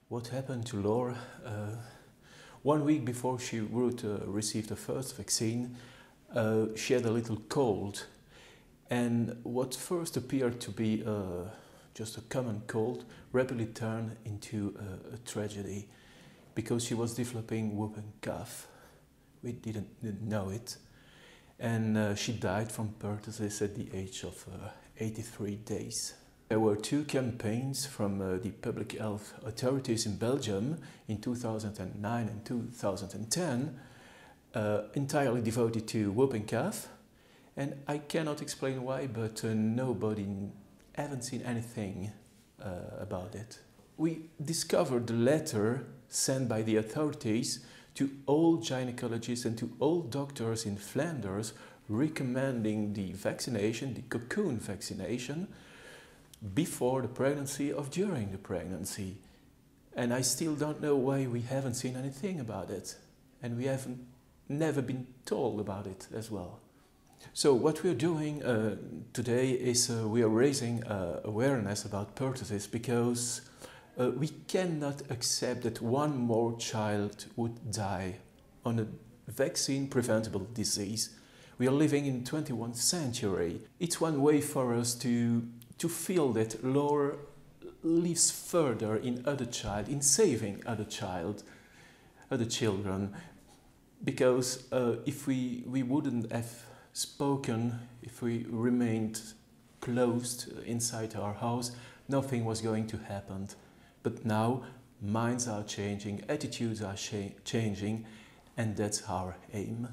What happened to Laura? 1 week before she would receive the first vaccine, she had a little cold. And what first appeared to be just a common cold rapidly turned into a tragedy because she was developing whooping cough. We didn't know it. And she died from pertussis at the age of 83 days. There were 2 campaigns from the public health authorities in Belgium in 2009 and 2010 entirely devoted to whooping cough. And I cannot explain why, but nobody haven't seen anything about it. We discovered the letter sent by the authorities to all gynecologists and to all doctors in Flanders recommending the vaccination, the cocoon vaccination, before the pregnancy or during the pregnancy. And I still don't know why we haven't seen anything about it. And we haven't never been told about it as well. So what we're doing today is we are raising awareness about pertussis because we cannot accept that one more child would die on a vaccine-preventable disease. We are living in the 21st century. It's one way for us to feel that Laura lives further in other child, in saving other children. Because if we wouldn't have spoken, if we remained closed inside our house, nothing was going to happen. But now minds are changing, attitudes are changing, and that's our aim.